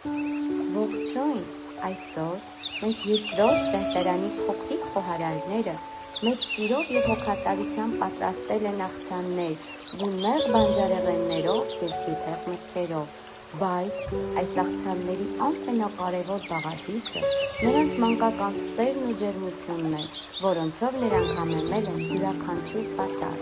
Ողջույն, այսօր մենք երկրորդ դասարանի փոքրիկ խոհարարները մեծ սիրով և հոգատարությամբ պատրաստել են աղցաններ գունեղ բանջարեղեններով և հյութեղ մրգերով, բայց այս աղցանների ամենակարևոր բաղադրիչը նրանց մանկական սերն ու ջերմությունն է, որոնցով նրանք համեմել են յուրաքանչյուր պատառ։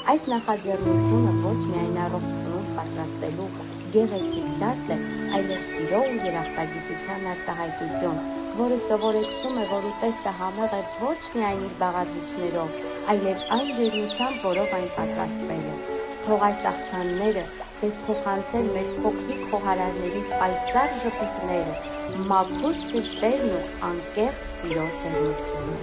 Այս նախաձեռնությունը ոչ միայն առողջ սնունդ պատրաստելու գեղեցիկ դաս է, այլև սիրո ու երախտագիտության արտահայտություն, որը սովորեցնում է, որ ուտեստը համեղ է ոչ միայն իր բաղադրիչներով, այլև այն ջերմությամբ, որով այն պատրաստվել է։ Թող այս աղցանները ձեզ փոխանցեն մեր փոքրիկ խոհարարների պայծառ ժպիտները, մաքուր սրտերն ու անկեղծ սիրո ջերմությունը։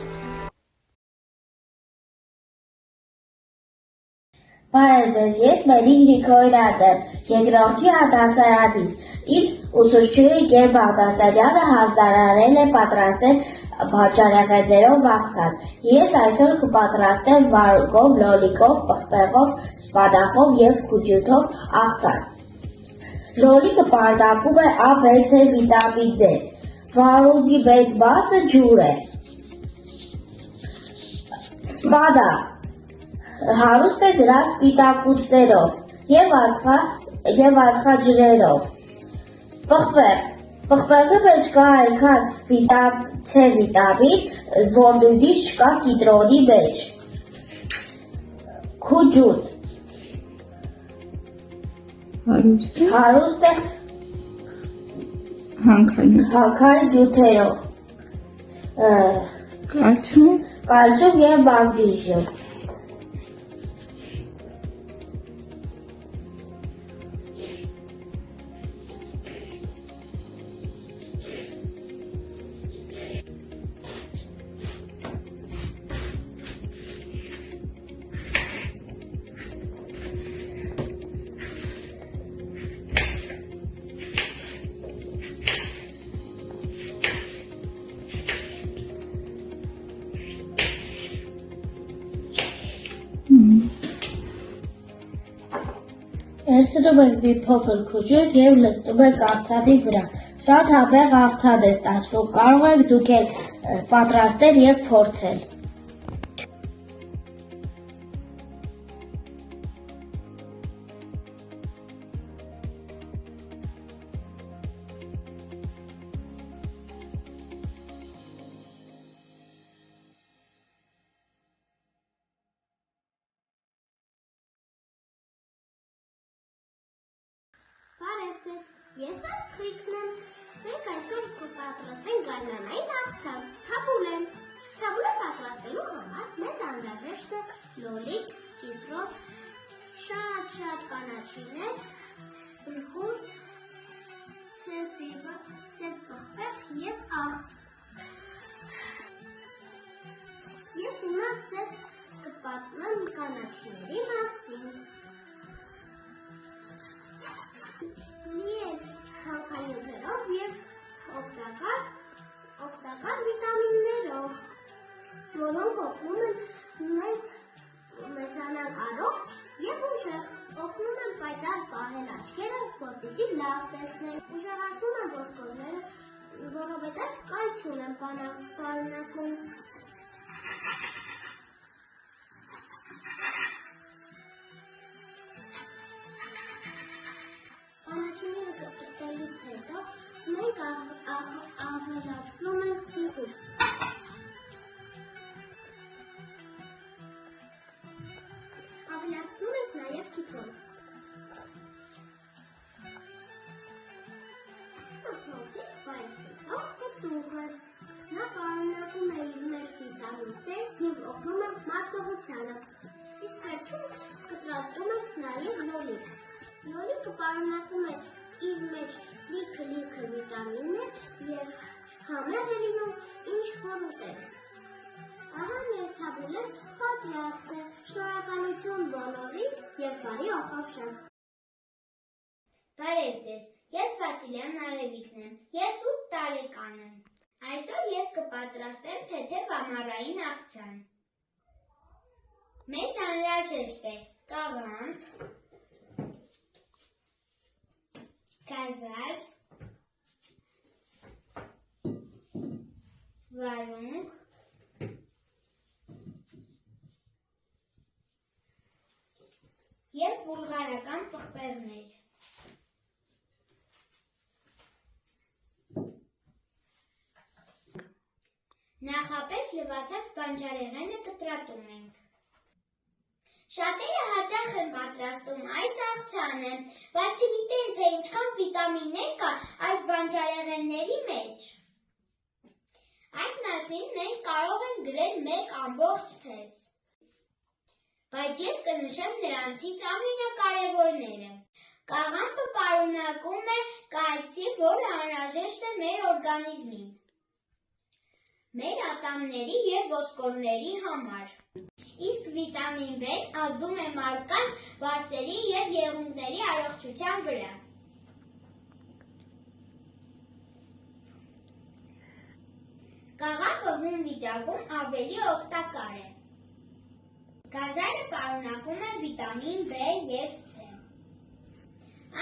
Բարև ձեզ, ես Մելիք Գրիգորյանն եմ, երկրորդի դասարանից։ Իր ուսուցչուհի Գեր Բաղդասարյանը հանձնարարել է պատրաստել բանջարեղեններով աղցան։ Ես այսօր կպատրաստեմ վարունգով, լոլիկով, պղպեղով, սպանախով և քուջութով աղցան։ Լոլիկը պարունակում է A-B-C վիտամիններ։ Վարունգի մեծ մասը ջուր է։ Սպանախ հարուստ է դրա սպիտակուցներով և ածխաջրերով։ Պղպեղի մեջ կա այնքան C վիտամին, որ նույնիսկ չկա կիտրոնի մեջ։ Քուջութ հարուստ է հանքային նյութերով, կալցիում և մագնիզիում։ Վերցնում ենք մի փոքր քուջութ և լցնում ենք աղցանի վրա։ Շատ համեղ աղցան է ստացվում, կարող եք դուք էլ պատրաստել և փորձել։ Բարև ձեզ, ես Աստղիկն եմ, մենք այսօր կպատրաստենք գարնանային աղցան, թաբուլեն։ Թաբուլը պատրաստելու համար մեզ անհրաժեշտ է լոլիկ, կիտրոն, շատ կանաչիներ, բլխուր, սև պղպեղ և աղ։ Ես հիմա ձեզ կպատմեմ կանաչիների մասին։ Լի են հանքանյութերով և օգտակար վիտամիններով, որոնք օգնում են մենք մեծանանք առողջ և ուժեղ, օգնում են պայծառ պահել աչքերը, որպեսզի լավ տեսնենք, ուժեղացնում են ոսկորները, որովհետև կալցիում են պարունակում։ Կանաչիները կտրատելուց հետո մենք ավելացնում ենք բլխուր։ Ավելացնում ենք նաև կիտրոն։ Փոքրիկ, բայց հուսով կսուղը։ Նա պարունակում է իր մեջ վիտամին C և օգնում է մարսողությանը։ Իսկ վերջում կտրատում ենք նաև լոլիկ։ Լոլիկը պարունակում է իր մեջ լիքը վիտամիններ և համեղ է լինում ինչ-որ ուտել։ Ահա մեր թաբուլեն պատրաստ է։ Շնորհակալություն բոլորին և բարի ոխորժամ։ Բարև ձեզ, ես Վասիլյան Արևիկն եմ, ես 8 տարեկան եմ։ Այսօր ես կպատրաստեմ թեթև ամառային աղցան։ Մեզ անհրաժեշտ է կաղամբ, գազար, վարունգ, և բուլղարական պղպեղներ։ Նախապես լվացած բանջարեղենը կտրատում ենք։ Շատերը հաճախ են պատրաստում այս աղցանը, բայց չգիտեն, թե ինչքան վիտամիններ կա այս բանջարեղենների մեջ։ Այդ մասին մենք կարող ենք գրել մեկ ամբողջ թեզ։ Բայց ես կնշեմ նրանցից ամենակարևորները։ Կաղամբը պարունակում է կալցի, որը անհրաժեշտ է մեր օրգանիզմին, մեր ատամների և ոսկորների համար։ Իսկ վիտամին B-ն ազդում է մարդկանց վարսերի և եղունգների առողջության վրա։ Կաղամբը հում վիճակում ավելի օգտակար է։ Գազարը պարունակում է վիտամին B և C։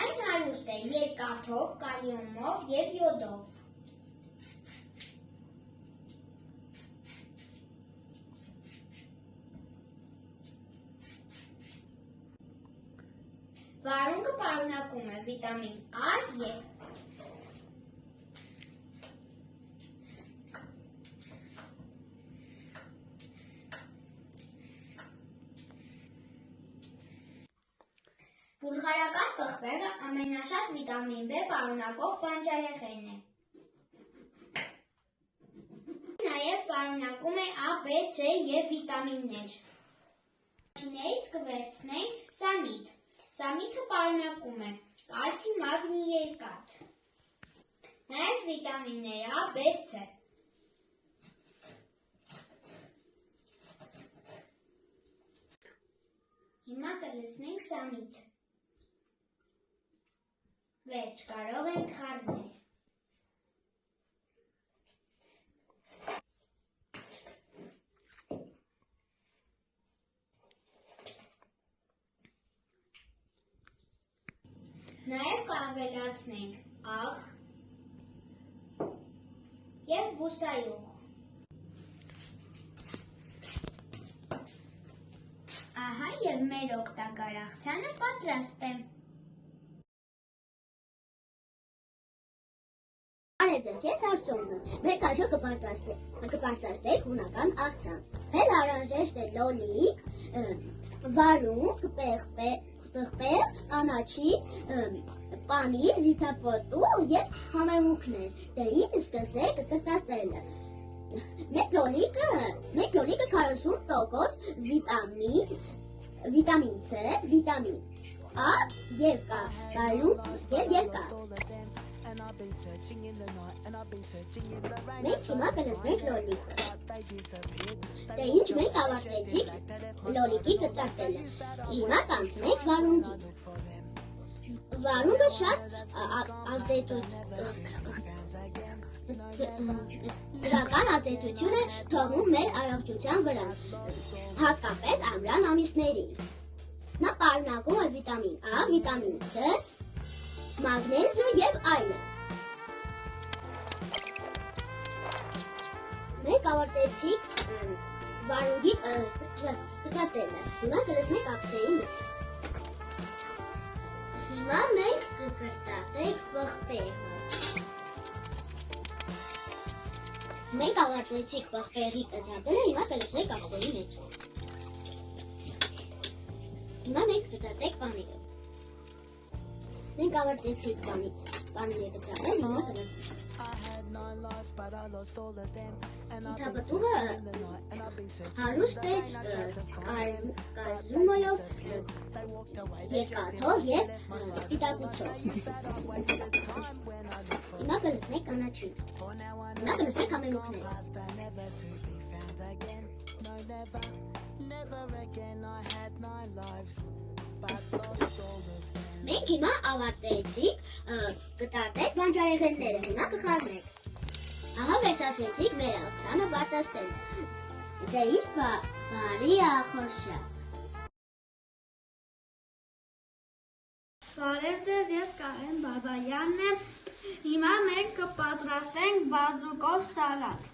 Այն հարուստ է երկաթով, կալիումով և յոդով։ Վարունգը պարունակում է վիտամին A և բուլղարական պղպեղը ամենաշատ վիտամին B պարունակող բանջարեղենն է։ Նաև պարունակում է A, B, C և վիտամիններ։ Առաջիններից կվերցնենք սամիտ։ Սամիթը պարունակում է կալցի, մագնի, երկաթ, նաև վիտամիններ A, B, C։ Հիմա կլցնենք սամիթը։ Վերջ կարող ենք խառնել։ Նաև կավելացնենք աղ և բուսայուղ։ Ահա և մեր օգտակար աղցանը պատրաստ է։ Արև ձեզ, ես Արծումն եմ։ Մենք այսօր կպարտաստենք հունական աղցան։ Մեր անհրաժեշտ է լոլիկ, վարունգ, պղպեղ, կանաչի, պանիր, զիթապոտու և համեմունքներ։ Դե ինչ սկսենք կտրատելը։ Մեկ լոլիկը 40% վիտամին C, վիտամին A և վարունգ և երկաթ։ Մենք հիմա կլցնենք լոլիկը։ Դե ինչ մենք ավարտեցինք լոլիկի կտրատելը։ Հիմա կանցնենք վարունգին։ Վարունգը շատ դրական ազդեցություն է թողնում մեր առողջության վրա, հատկապես ամռան ամիսներին։ Նա պարունակում է վիտամին A, վիտամին C, մագնեզիում և այլն։ Մենք ավարտեցինք վարունգի կտրատելը։ Հիմա կլցնենք ափսեի մեջ։ Հիմա մենք կկտրատենք պղպեղը։ Մենք ավարտեցինք պղպեղի կտրատելը, հիմա կլցնենք ափսեի մեջ։ Հիմա մենք կտրատենք պանիրը։ Մենք ավարտեցինք պանիրը կտրատելը, հիմա կլցնենք։ Զիթապոտուղը հարուստ է կալցիումով, երկաթով և սպիտակուցով։ Հիմա կլցնենք կանաչին։ Հիմա կլցնենք համեմունքները։ Մենք հիմա ավարտեցինք կտրատել բանջարեղենները, հիմա կխառնենք։ Ահա վերջացրեցինք մեր աղցանը պատրաստելը։ Դե ինչ բարի ախորժա։ Բարև ձեզ, ես Կարեն Բաբայանն եմ։ Հիմա մենք կպատրաստենք բազուկով սալատ։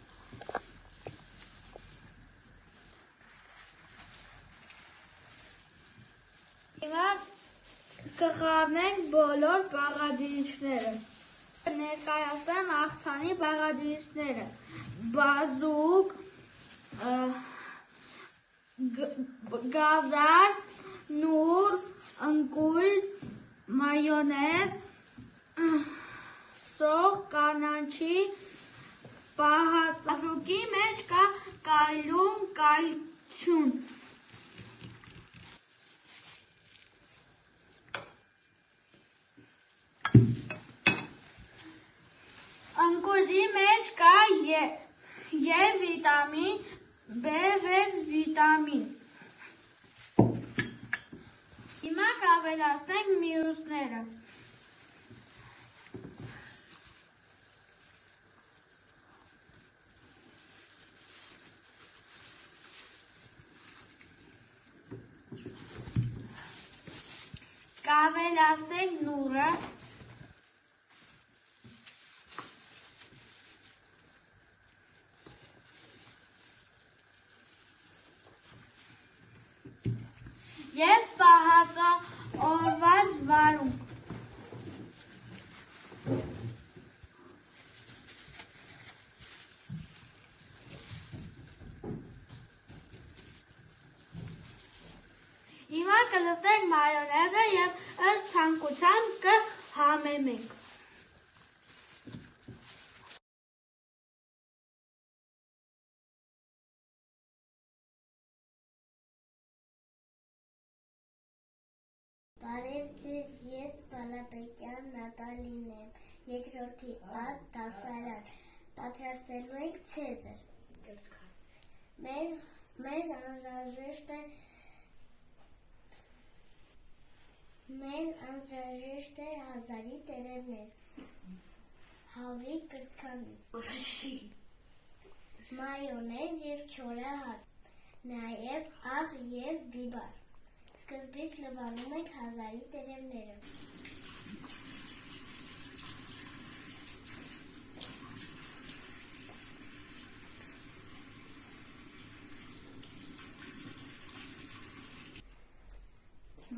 Հիմա կխառնենք բոլոր բաղադրիչները։ Ներկայացնեմ աղցանի բաղադրիչները. բազուկ, գազար, նուր, ընկույզ, մայոնեզ, սող, կանաչի, պահած։ Բազուկի մեջ կա կալիում, կալցիում։ Ընկույզի մեջ կա Է վիտամին, B6 վիտամին։ Հիմա կավելացնենք մյուսները։ Կավելացնենք նուրը։ Եվ պահածավորված վարունգ։ Հիմա կլցնենք մայոնեզը և ըստ ցանկության կհամեմենք։ Բարև ձեզ, ես Բալաբեկյան Նատալին եմ, երկրորդի A դասարան, պատրաստելու ենք Ցեզար։ Մեզ անհրաժեշտ է հազարի տերևներ, հավի կրծքանից, մայոնեզ և չորահատ, նաև աղ և բիբար։ Սկզբից լվանում ենք հազարի տերևները։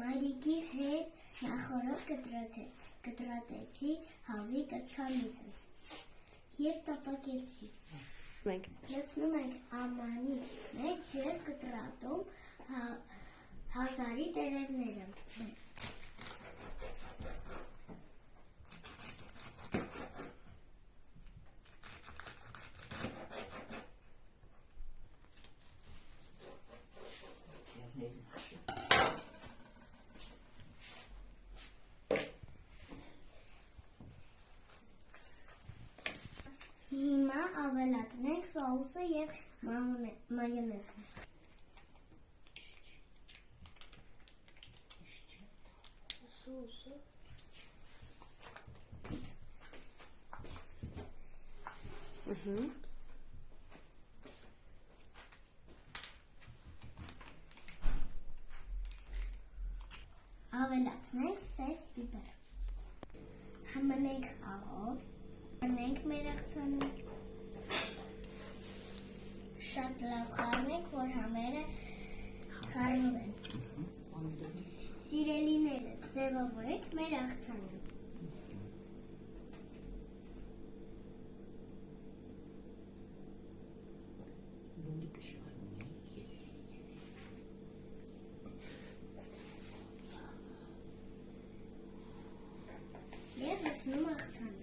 Մայրիկիս հետ նախորդ կտրատեցի հավի կրծքանիզը և տապակեցի։ Լցնում ենք ամանի մեջ և կտրատում հազարի տերևները։ Հիմա ավելացնենք սոուսը և մայոնեզը։ Ավելացնենք սև բիբեր։ Հմնենք աղով, հմնենք մեր աղցանում։ Շատ լավ խառնենք, որ համերը խառնվեն։ Սիրելիներս, ձևավորենք մեր աղցանը։ Եվ լցնում աղցանը։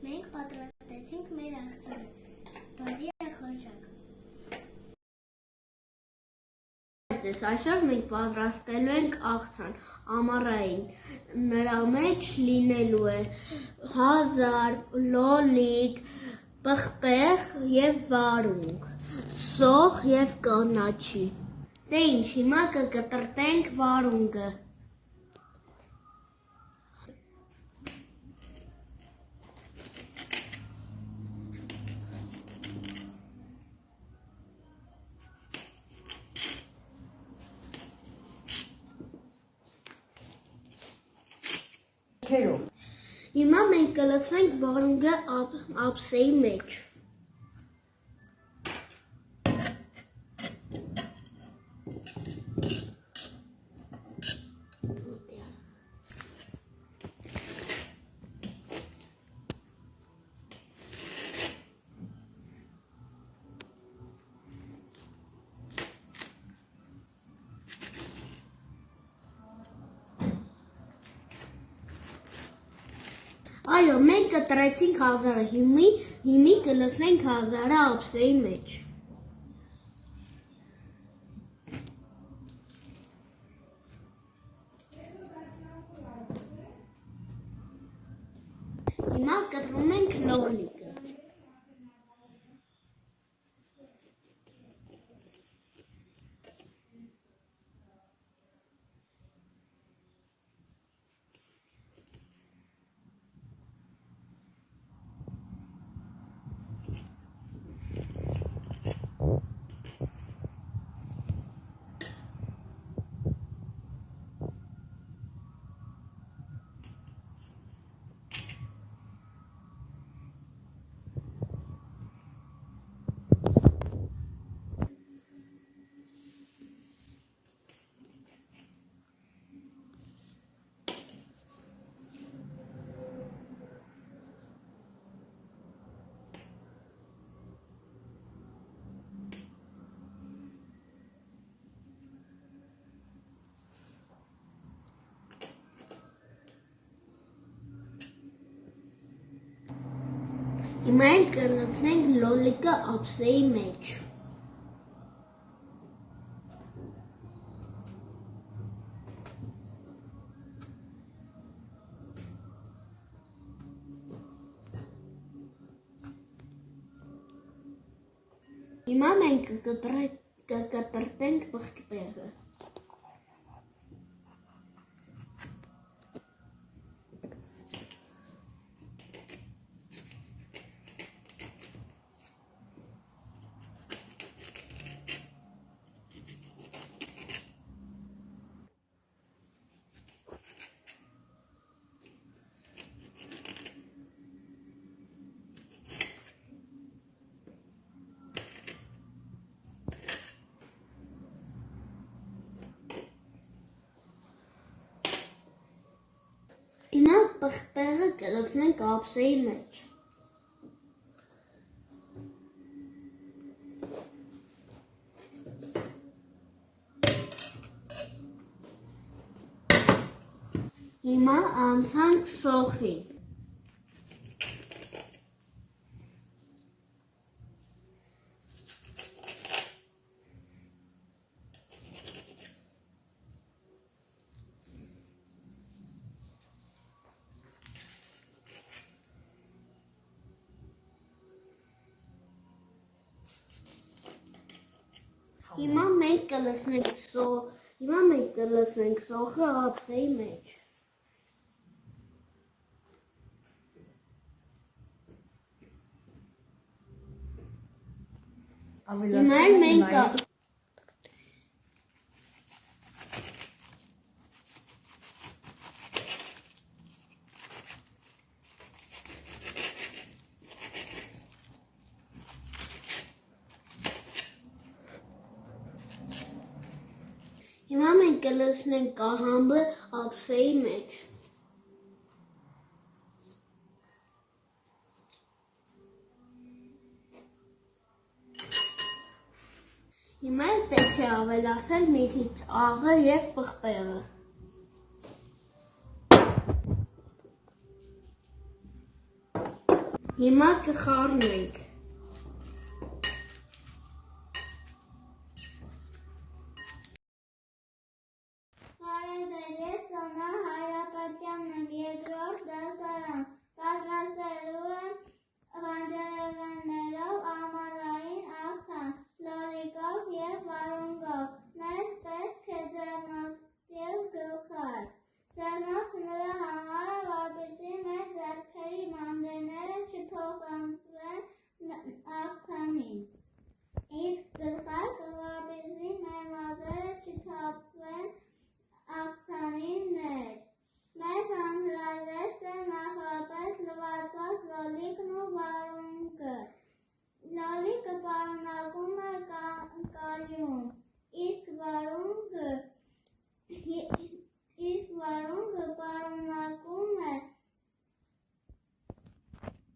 Մենք պատրաստեցինք մեր աղցանը։ Բարի ախորժակ։ Այսօր մենք պատրաստելու ենք աղցան ամառային։ Նրա մեջ լինելու է հազար, լոլիկ, պղպեղ և վարունգ, սոխ և կանաչի։ Դե ինչ, հիմա կկտրտենք վարունգը։ Հիմա մենք կլցնենք վարունգը ափսեի մեջ։ Այո, մենք կտրեցինք հազարը, հիմի կլցնենք հազարը ափսեի մեջ։ Հիմա կտրում ենք լոհլիկը։ Հիմա էլ կլցնենք լոլիկը ափսեի մեջ։ Հիմա մենք կկտրտենք պղպեղը։ Հիմա պղպեղը կլցնենք ափսեի մեջ։ Հիմա անցանք սոխին։ Հիմա մենք կլցնենք սոխը ափսեի մեջ։ Հիմա էլ մենք կլցնենք կահամբը ափսեի մեջ։ Հիմա էլ պետք է ավելացնել մի քիչ աղը և պղպեղը։ Հիմա կխառնենք։ Ես Սոնա Հայրապետյանն եմ, երկրորդ դասարան, պատրաստելու եմ բանջարեղենի Լոլիկը պարունակում է կալիում, իսկ վարունգը պարունակում է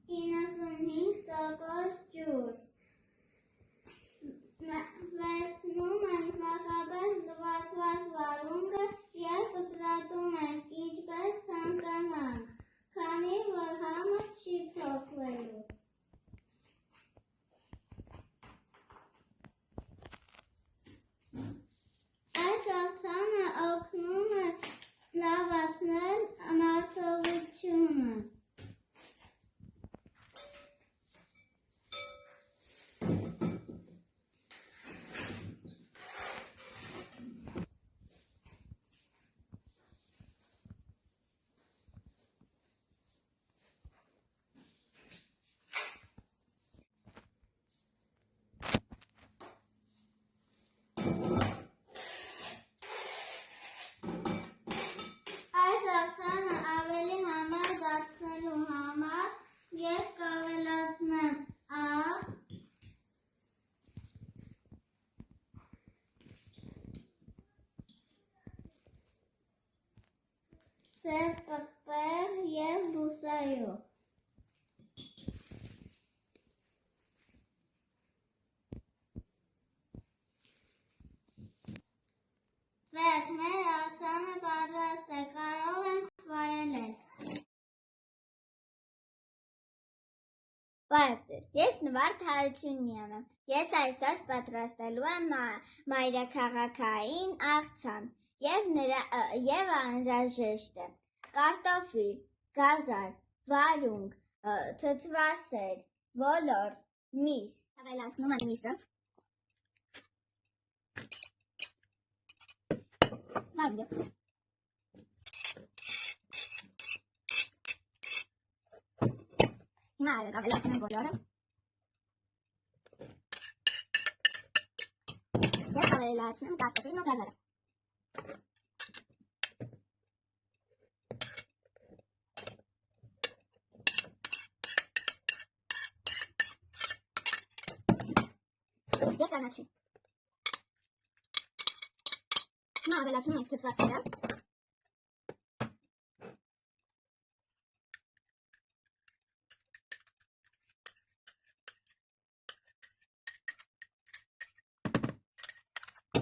95% ջուր։ Վերցնում ենք նախապես լվացված վարունգը և կտրատում ենք ինչպես ցանկանանք, քանի որ համը չի փոխվելու։ Այս աղցանը օգնում է լավացնել մարսողությունը։ Այս աղցանը ավելի համեղ դարձնելու համար ես կավելացնեմ աղ, սև պղպեղ և բուսայով։ Վերջ, մեր աղցանը պատրաստ է, կարող ենք վայելել։ Բարև ձեզ, ես Նվարդ Հարությունյանը։ Ես այսօր պատրաստելու եմ մայրաքաղաքային աղցան և անհրաժեշտ է կարտոֆիլ, գազար, վարունգ, թթվասեր, ոլորտ, միս։ Ավելացնում եմ միսը։ Վարունգը։ Հիմա ավելացնում եմ ոլորտը։ Եվ ավելացնում եմ կարտոֆիլն ու գազարը։ Եվ կանաչի։ Հիմա ավելացնում ենք թթվասերը։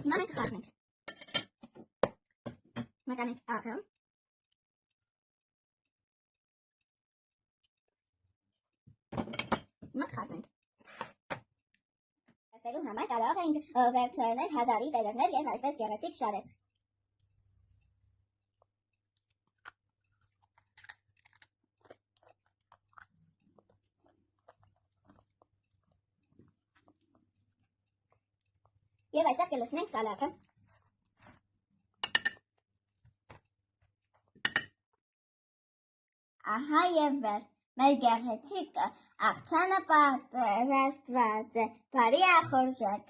Հիմա մենք կխառնենք։ Մականենք աղը։ Հիմա կխառնենք։ Ստելու համար կարող ենք վերցնել հազարի տերևներ և այսպես գեղեցիկ շարեր։ Եվ այստեղ կլցնենք սալաթը։ Ահա և վերջ, մեր գեղեցիկ աղցանը պատրաստված է, բարի ախորժակ։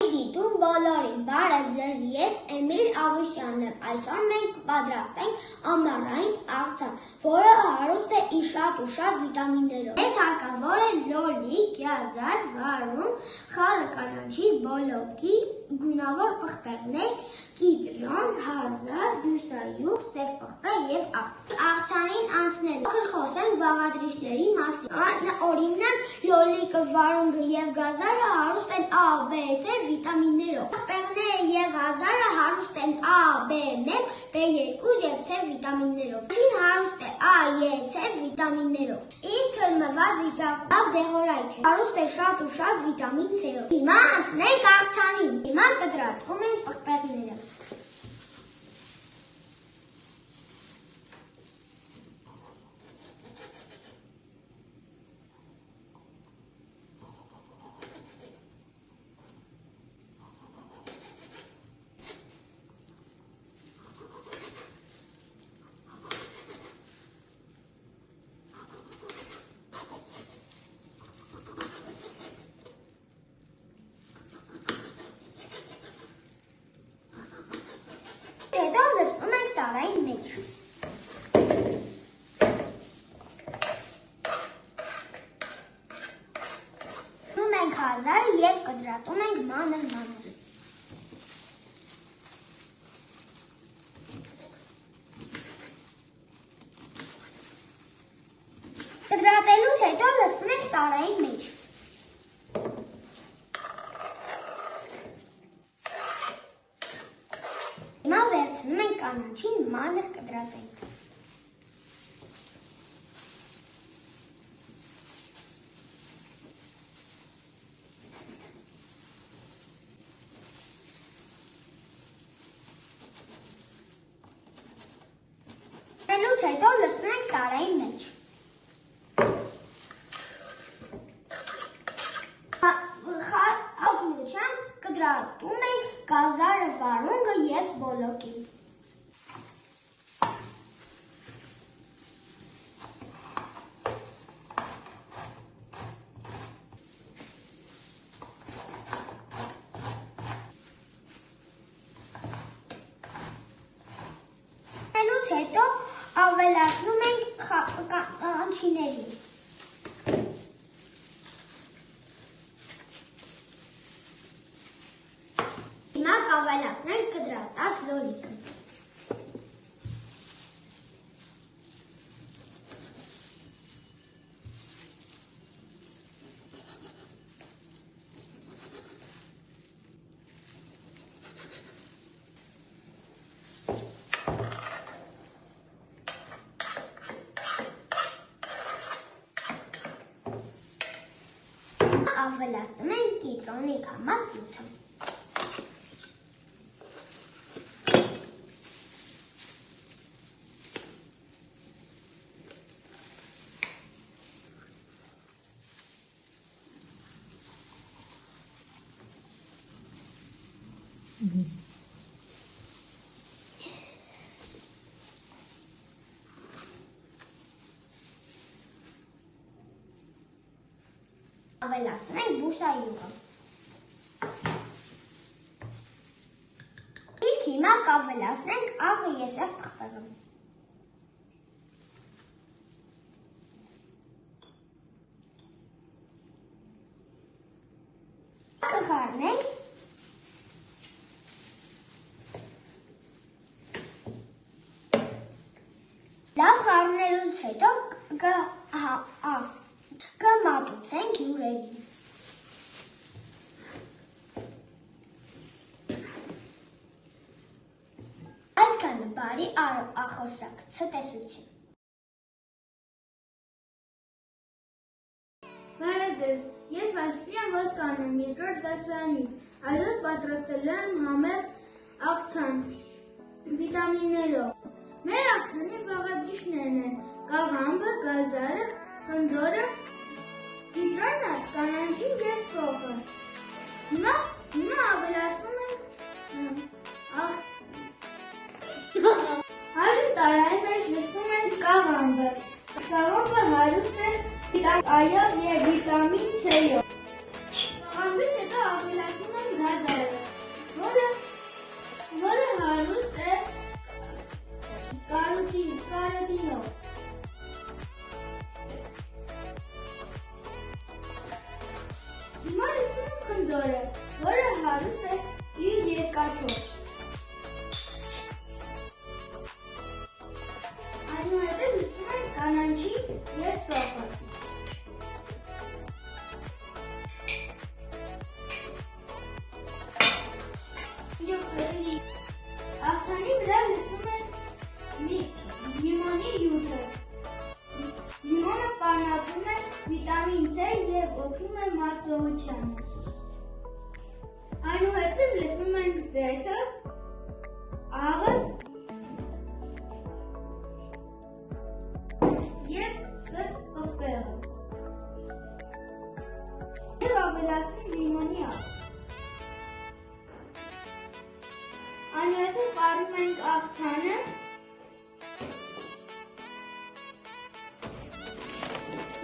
Դիտում բոլորին, բարև ձեզ, ես Էմիլ Ավիշյանն եմ, այսօր մենք պատրաստենք ամառային աղցան, որը հարուստ է իր շատ ու շատ վիտամիններով։ Մեզ հարկավոր է լոլիկ, գազար, վարունգ, խառը կանաչի, բոլոկի, գունավոր պղպեղներ, կիտրոն, հազար, բուսայուղ, սև պղպեղ և աղցանին անցնելու։ Փոքր խոսենք բաղադրիչների մասին։ Օրինակ, լոլիկը, վարունգը և գազարը հարուստ են A, B, C վիտամիններով։ Պղպեղները և գազարը հարուստ են A, B1, B2 և C վիտամիններով։ Ջին հարուստ է A, E, C վիտամիններով։ Իսկ թլմված վիճակում լավ դեղորայք է։ Հարուստ է շատ ու շատ վիտամին C-ով։ Հիմա անցնենք աղցանին։ Հիմա կտրատում ենք պղպեղները։ դարձնում ենք կանաչին մանր կտրատենք։ Դրանից հետո լցնում ենք տարայի մեջ։ Օգնությամբ կտրատում ենք գազարը, վարունգը և բոլոկին։ Դրանից հետո ավելացնում ենք կանաչիներին։ Հիմա կավելացնենք կտրատած լոլիկը։ Ավելացնում ենք կիտրոնի կամած յուտը։ Ավելացնում ենք բուսայուղը։ Իսկ հիմա կավելացնենք աղը և պղպեղը։ Կխառնենք լավ խառնելուց հետո կմատուցենք հյուրերին։ Այսքանը բարի ախորժակ, ցտեսություն։ Բարև ձեզ, ես Վասիլի Ոսկանն եմ երկրորդ դասարանից, այսօր պատրաստելու եմ համեղ աղցան վիտամիններով։ Մեր աղցանի բաղադրիչներն են կաղամբը, գազարը, խնձորը, կիտրոնը, կանաչին և սոխը։ Հիմա ավելացնում ենք այժմ տարայի մեջ լցնում ենք կաղամբը։ Կաղամբը հարուստ է այով և վիտամին C-ով։ Կաղամբից հետո ավելացնում ենք գազարը, որը հարուստ է կարոտինով։ Հիմա լցնում ենք խնձորը, որը հարուստ է իր երկաթով։ Այնուհետև լցնում ենք կանաչին և սոխը։ Աղցանի վրա լցնում ենք լիմոնի յուտը։ Լիմոնը պարունակում է վիտամին C և օգնում է մարսողությանը։ Այնուհետև լցնում ենք ձեթը, աղը և պղպեղը։ Եվ ավելացնում լիմոնի աղ։ Այնուհետև պարում ենք աղցանը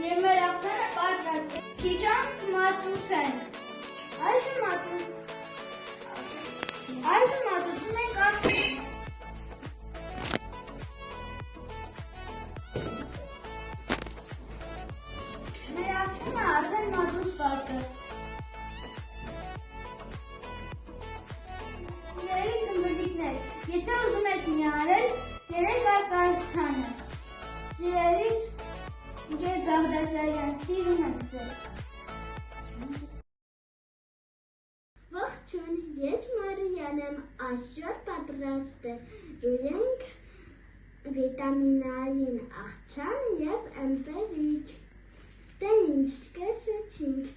և մեր աղցանը պատրաստ է։ Քիչ անց կմատուցենք։ Այժմ մատուցում ենք աղցանը։ Մեր աղցանը արդեն մատուցված է։ Սիրելի թմբլիկներ, եթե ուզում եք միարել, կերեք այս աղցանը։ Սիրելի Գեր Բաղդասարյան, սիրում եմ ձեզ։ Ողջույն, ես Մարիան եմ, այսօր պատրաստել պատրաստում վիտամինային աղցան և ըմպելիք։ Դե ինչ սկսեցինք։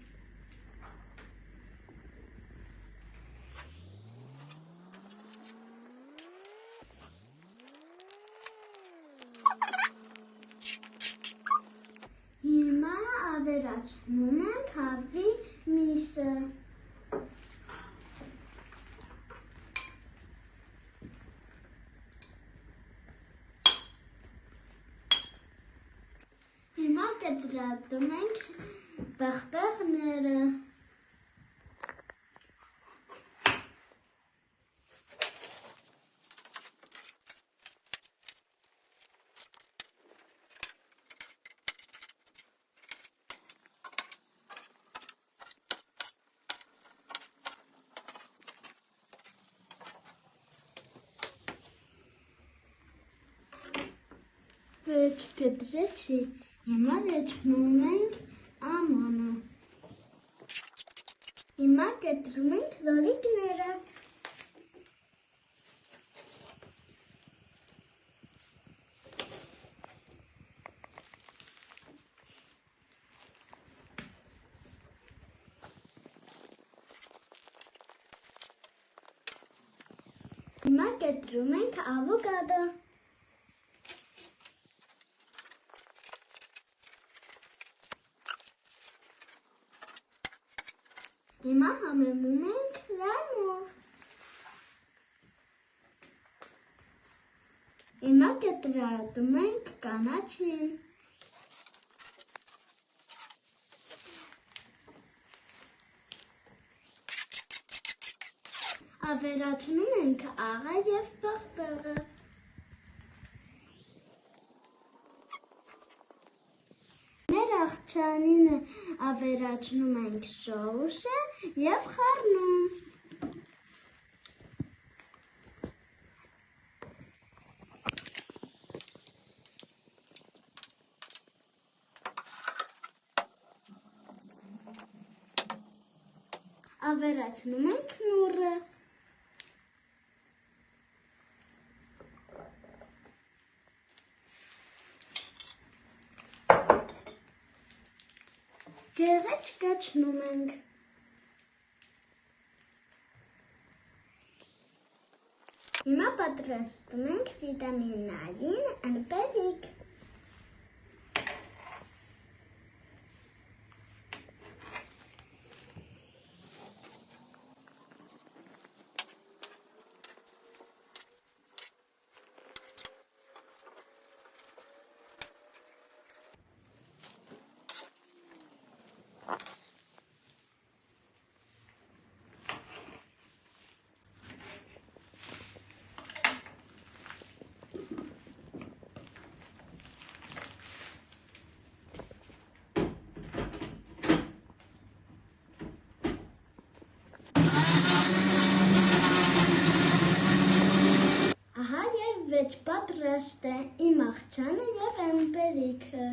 Հիմա ավերացնում ենք հավի միսը։ Հիմա կտրատում ենք պղպեղները։ Վերջ կտրեցի, հիմա լցնում ենք ամոնը։ Հիմա կտրում ենք լոլիկները։ Հիմա կտրում ենք ավոկադո։ Հիմա համեմում ենք լаймով։ Հիմա կտրատում ենք կանաչին։ Ավերացնում ենք աղը և պղպեղը։ Մեր աղցանին ավերացնում ենք սոուսը և խառնում։ Ավերացնում ենք նուռը։ Գեղեցկացնում ենք։ Հիմա պատրաստում ենք վիտամինային ըմպելիք։ Ահա և վեճ պատրաստ է իմ աղցանը և ըմպելիքը։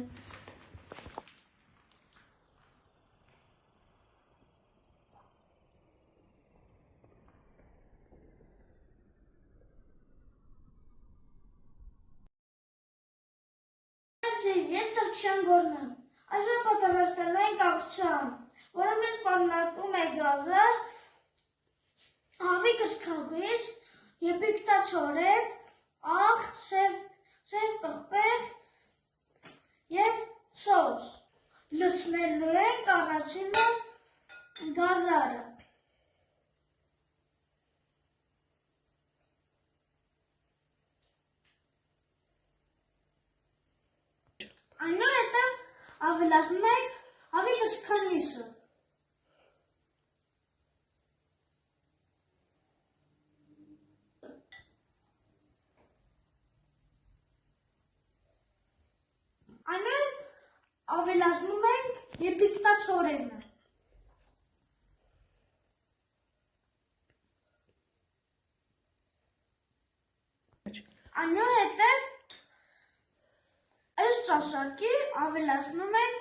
Ես էլ չեմ գործում։ Այսօր պատրաստել ենք աղցան, որը մեզ պարունակում է գազը, հավի կչքագույս, եփիկտացորեն, աղ, սև պղպեղ և սոուս։ Լցնելու ենք առաջինը գազարը։ Այնուհետև ավելացնում ենք հավի կչքանիսը։ Այնուհետև ավելացնում ենք եփիկտացորենը։ Այնուհետև այս ճաշակի ավելացնում ենք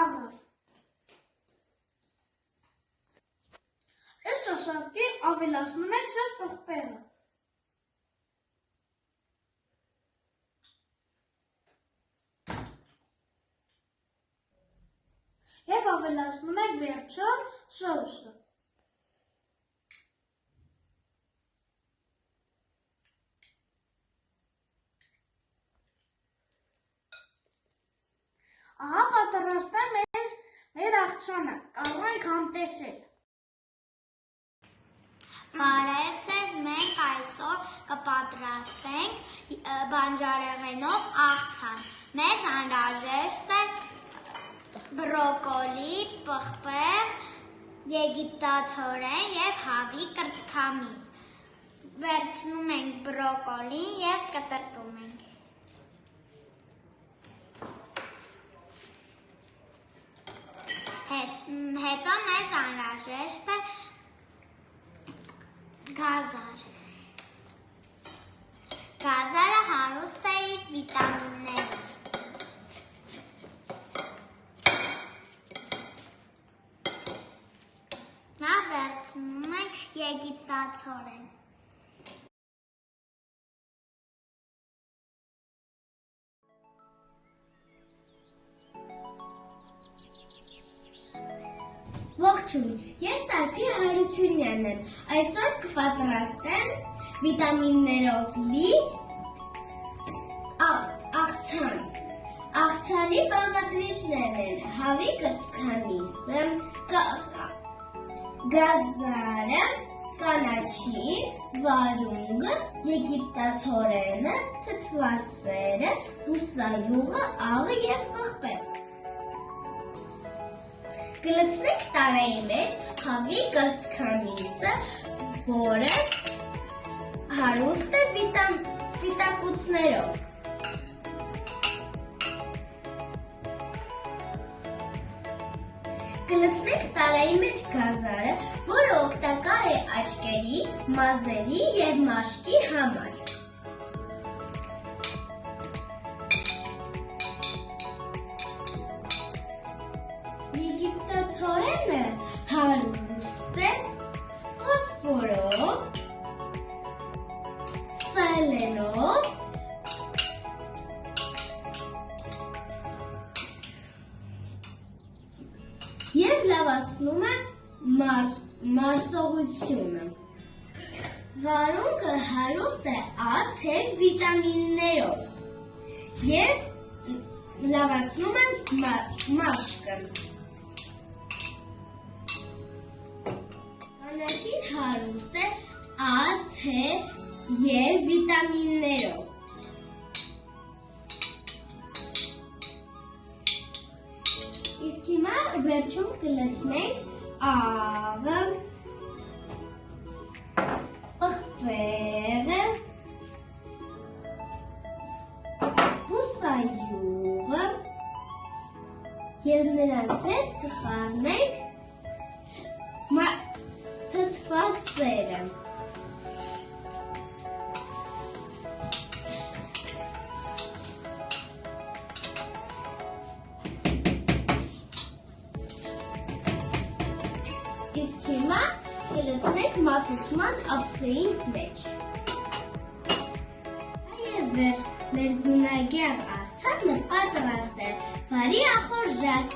աղը։ Այս մշակի ավելացնում ենք շատ պղպեղը։ Եվ ավելացնում ենք վերջում սոուսը։ Ահա պատրաստել մեր աղցանը, կարող ենք համտեսել։ Բարև ձեզ, մենք այսօր կպատրաստենք բանջարեղենով աղցան։ Մեզ անհրաժեշտ է բրոկոլի, պղպեղ, եգիպտացորեն և հավի կրծքամիս։ Վերցնում ենք բրոկոլին և կտրատում ենք։ Հետո մեզ անհրաժեշտ է գազար։ Գազարը հարուստ է իր վիտամիններով։ Նա վերցնում ենք եգիպտացորեն։ Ողջույն, ես Արփի Հարությունյանն եմ։ Այսօր կպատրաստեմ վիտամիններով լի աղցան։ Աղցանի բաղադրիչներն են հավի կրծքամիսը, գազարը, կանաչին, վարունգը, եգիպտացորենը, թթվասերը, բուսայուղը, աղը և պղպեղը։ Կլցնենք տարայի մեջ հավի կրծքամիսը, որը հարուստ է սպիտակուցներով։ Կլցնենք տարայի մեջ գազարը, որը օգտակար է աչքերի, մազերի և մաշկի համար։ Եգիպտացորենը հարուստ է ֆոսֆորով, սելենով և լավացնում է մարսողությունը։ Վարունգը հարուստ է A, C վիտամիններով և լավացնում է մաշկը։ Կանաչին հարուստ է A, C և վիտամիններով։ Իսկ հիմա վերջում կլցնենք աղը, պղպեղը, բուսայուղը և նրանց հետ կխառնենք թթվասերը։ Իսկ հիմա կլցնենք մատուցման ափսեին մեջ։ Այևեր, մեր գունագեղ աղցանը պատրաստ է, բարի ախորժակ։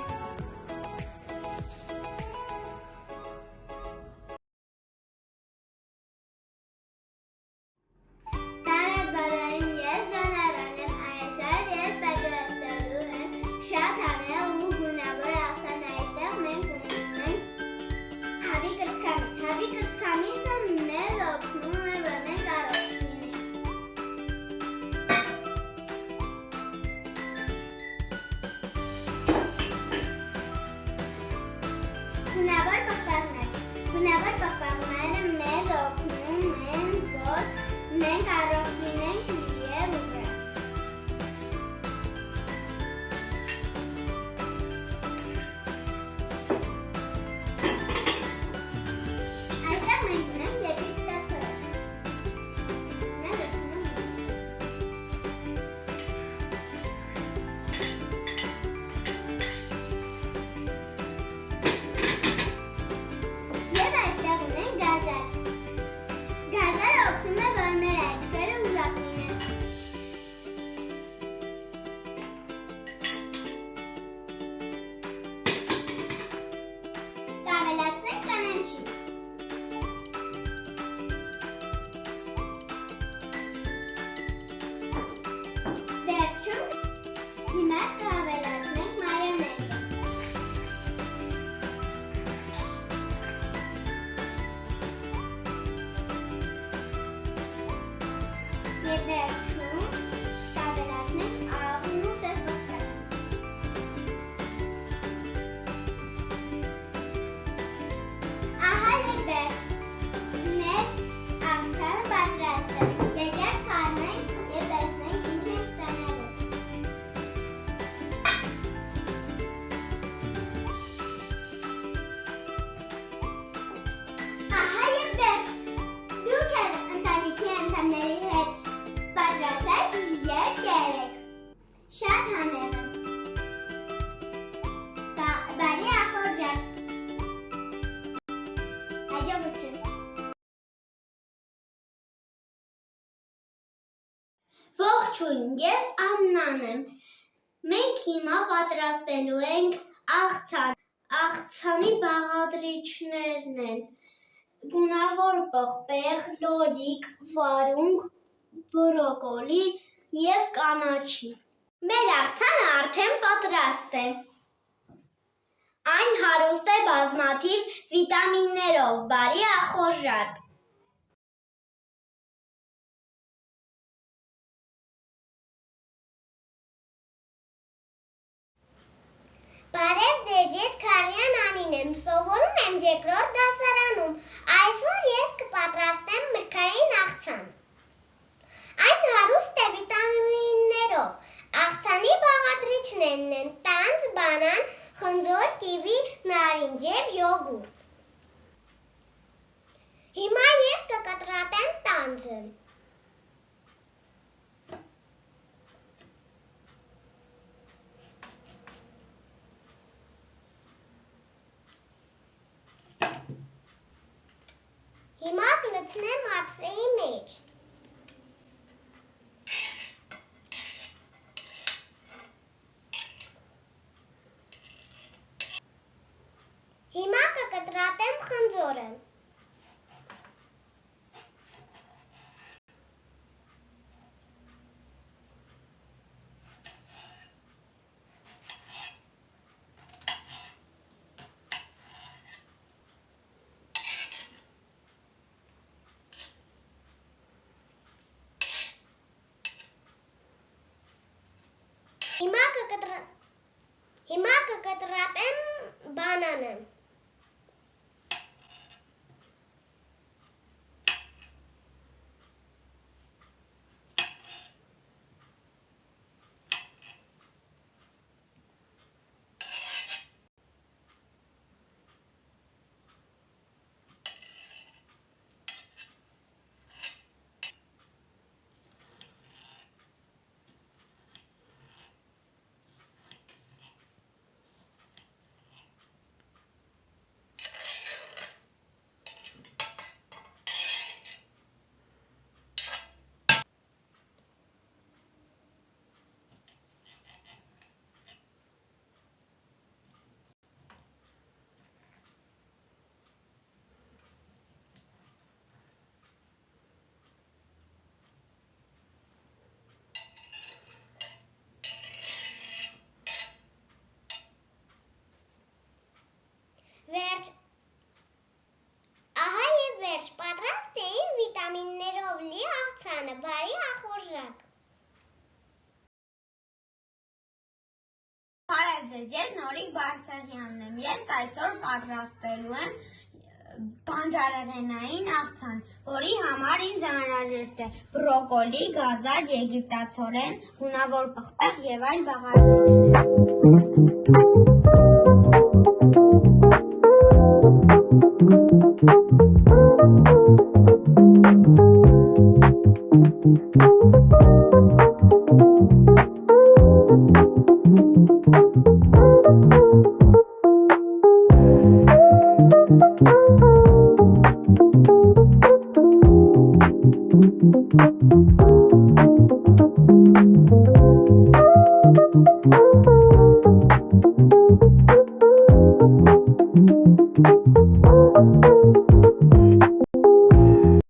Ողջույն, ես Աննան եմ։ Մենք հիմա պատրաստելու ենք աղցան։ Աղցանի բաղադրիչներն են գունավոր պղպեղ, լորիկ, վարունգ, բրոկոլի և կանաչի։ Մեր աղցանը արդեն պատրաստ է։ Այն հարուստ է բազմաթիվ վիտամիններով, բարի ախորժակ։ Բարև ձեզ, ես Քարյան Անին եմ, սովորում եմ 2-րդ դասարանում։ Այսօր ես կպատրաստեմ մրգային աղցան։ Այն հարուստ է վիտամիններով։ Աղցանի բաղադրիչներն են տանձ, բանան, խնձոր, կիվի, նարինջ և յոգուրտ։ Հիմա ես կկտրատեմ տանձը։ Հիմա կլցնեմ ափսեի մեջ։ Հիմա կկտրատեմ խնձորը։ Հիմա կկտրատեմ բանանը։ Ահա և վերջ, պատրաստ էին վիտամիններով լի աղցանը, բարի ախորժակ։ Բարև ձեզ, ես Նորիկ Բարսեղյանն եմ։ Ես այսօր պատրաստելու եմ բանջարեղենային աղցան, որի համար ինձ անհրաժեշտ է բրոկոլի, գազար, եգիպտացորեն, գունավոր պղպեղ և այլ բաղադրիչներ։